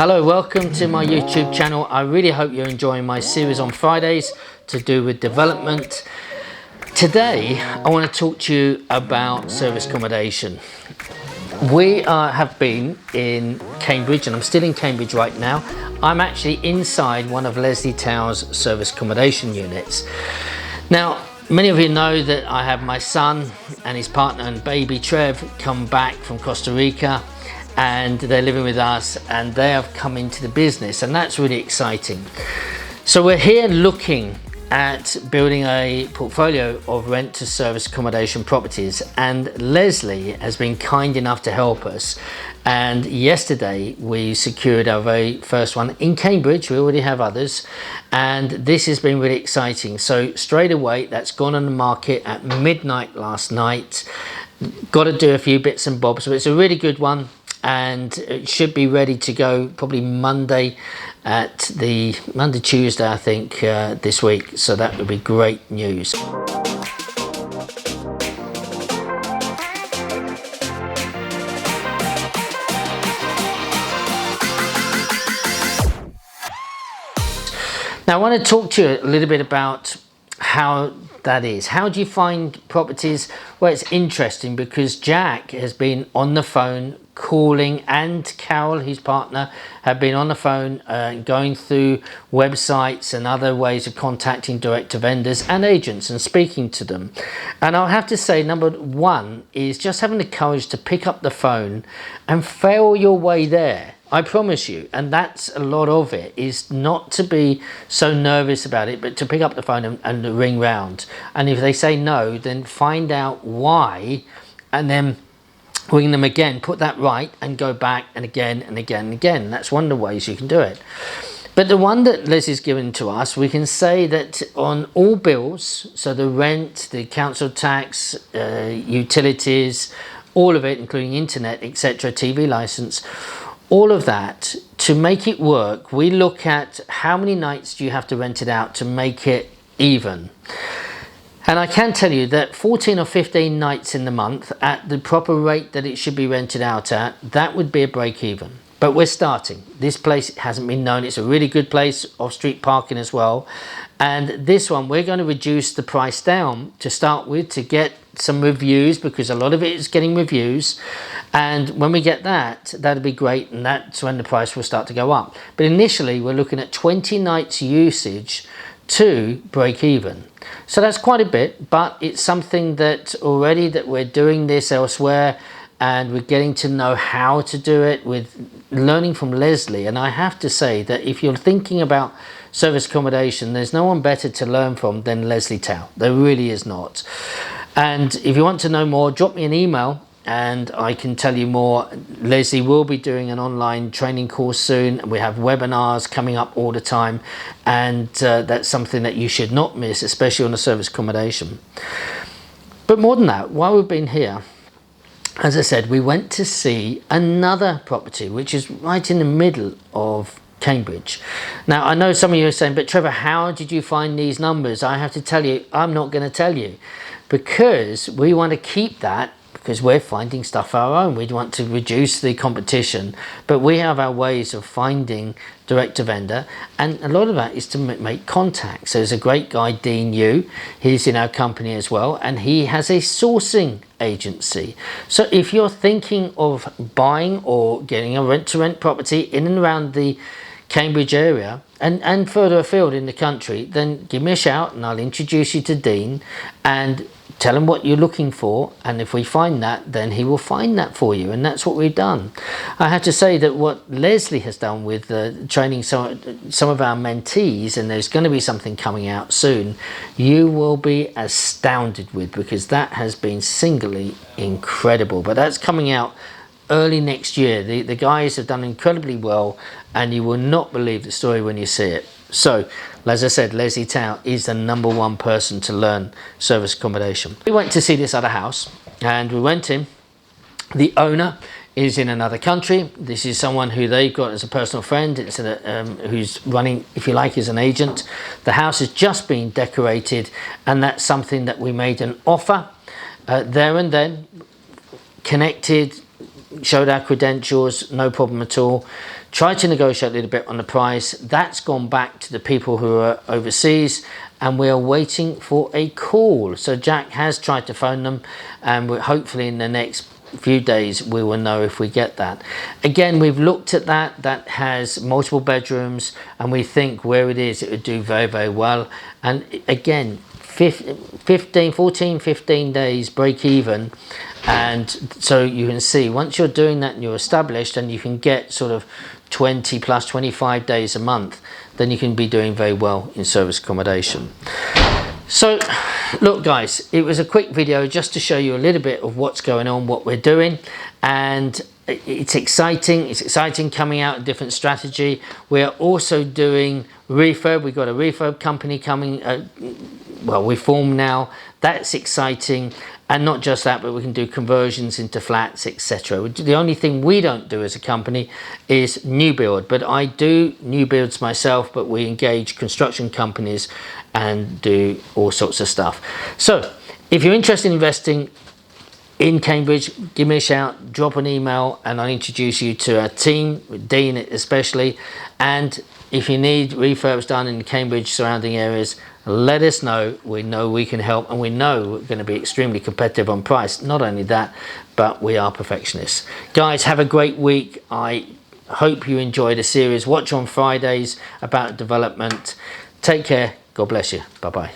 Hello, welcome to my YouTube channel. I really hope you're enjoying my series on Fridays to do with development. Today, I want to talk to you about service accommodation. We have been in Cambridge, and I'm still in Cambridge right now. I'm actually inside one of Leslie Tower's service accommodation units. Now, many of you know that I have my son and his partner and baby Trev come back from Costa Rica, and they're living with us, and they have come into the business, and that's really exciting. So we're here looking at building a portfolio of rent to service accommodation properties, and Leslie has been kind enough to help us, and yesterday we secured our very first one in Cambridge. We already have others, and this has been really exciting. So straight away, that's gone on the market at midnight last night. Got to do a few bits and bobs, but it's a really good one, and it should be ready to go probably Monday, Tuesday, I think, this week. So that would be great news. Now I want to talk to you a little bit about how that is. How do you find properties? Well, it's interesting because Jack has been on the phone calling, and Carol, his partner, have been on the phone going through websites and other ways of contacting direct to vendors and agents and speaking to them. And I'll have to say, number one is just having the courage to pick up the phone and fail your way there. I promise you, and that's a lot of it, is not to be so nervous about it, but to pick up the phone and ring round. And if they say no, then find out why, and then ring them again, put that right, and go back and again and again and again. That's one of the ways you can do it. But the one that Leslie's given to us, we can say that on all bills, so the rent, the council tax, utilities, all of it, including internet, etc., TV license, all of that, to make it work, we look at how many nights do you have to rent it out to make it even. And I can tell you that 14 or 15 nights in the month at the proper rate that it should be rented out at, that would be a break even. But we're starting. This place hasn't been known. It's a really good place, off-street parking as well. And this one, we're going to reduce the price down to start with, to get some reviews, because a lot of it is getting reviews. And when we get that, that'll be great, and that's when the price will start to go up. But initially, we're looking at 20 nights usage to break even. So that's quite a bit, but it's something that already that we're doing this elsewhere, and we're getting to know how to do it with learning from Leslie. And I have to say that if you're thinking about service accommodation, there's no one better to learn from than Leslie Tower. There really is not. And if you want to know more, drop me an email and I can tell you more. Leslie will be doing an online training course soon. We have webinars coming up all the time, and that's something that you should not miss, especially on a service accommodation. But more than that, while we've been here, as I said, we went to see another property which is right in the middle of Cambridge. Now, I know some of you are saying, but Trevor, how did you find these numbers? I have to tell you, I'm not going to tell you, because we want to keep that, because we're finding stuff our own. We want to reduce the competition, but we have our ways of finding direct to vendor, and a lot of that is to make contacts. There's a great guy, Dean Yu, he's in our company as well, and he has a sourcing agency. So if you're thinking of buying or getting a rent-to-rent property in and around the Cambridge area and further afield in the country, then give me a shout and I'll introduce you to Dean and tell him what you're looking for, and if we find that, then he will find that for you, and that's what we've done. I have to say that what Leslie has done with training some of our mentees, and there's going to be something coming out soon, you will be astounded with, because that has been singly incredible. But that's coming out early next year. The guys have done incredibly well, and you will not believe the story when you see it. So, as I said, Leslie Tower is the #1 person to learn service accommodation. We went to see this other house, and we went in. The owner is in another country. This is someone who they've got as a personal friend. It's who's running, if you like, as an agent. The house has just been decorated, and that's something that we made an offer there and then, connected, showed our credentials, no problem at all. Tried to negotiate a little bit on the price. That's gone back to the people who are overseas, and we are waiting for a call. So Jack has tried to phone them, and we're hopefully in the next few days we will know if we get that. Again, we've looked at that has multiple bedrooms, and we think where it is, it would do very, very well. And again, 15 days break even. And so you can see, once you're doing that and you're established, and you can get sort of 20 plus 25 days a month, then you can be doing very well in service accommodation. So look guys, it was a quick video just to show you a little bit of what's going on, what we're doing, and it's exciting coming out, a different strategy. We're also doing refurb. We've got a refurb company coming, well, we form now. That's exciting. And not just that, but we can do conversions into flats, etc. The only thing we don't do as a company is new build, but I do new builds myself, but we engage construction companies and do all sorts of stuff. So if you're interested in investing in Cambridge, give me a shout, drop an email, and I'll introduce you to our team, with Dean especially. And if you need refurbs done in the Cambridge surrounding areas, let us know. We know we can help, and we know we're going to be extremely competitive on price. Not only that, but we are perfectionists. Guys, have a great week. I hope you enjoy the series. Watch on Fridays about development. Take care. God bless you. Bye-bye.